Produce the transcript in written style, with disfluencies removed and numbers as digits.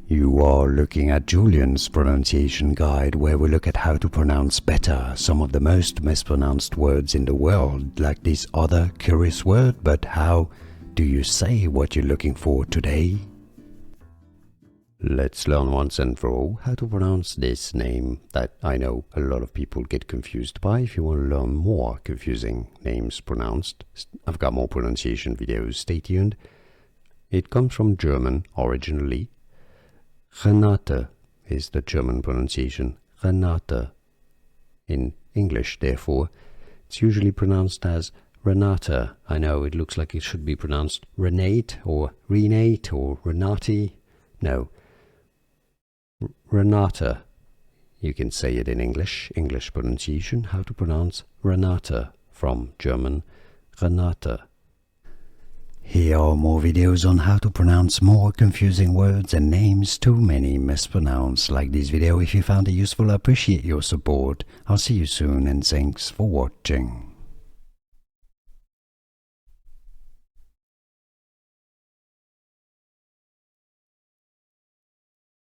You are looking at Julian's pronunciation guide, where we look at how to pronounce better some of the most mispronounced words in the world, like this other curious word. But how do you say what you're looking for today? Let's learn once and for all how to pronounce this name that I know a lot of people get confused by. If you want to learn more confusing names pronounced, I've got more pronunciation videos, stay tuned. It comes from German originally. Renate is the German pronunciation, Renate. In English, therefore, it's usually pronounced as Renate. I know it looks like it should be pronounced Renate or Renate or Renati. No. Renate. You can say it in English pronunciation, how to pronounce Renate from German Renate. Here are more videos on how to pronounce more confusing words and names too many mispronounced. Like this video if you found it useful. I appreciate your support. I'll see you soon and thanks for watching.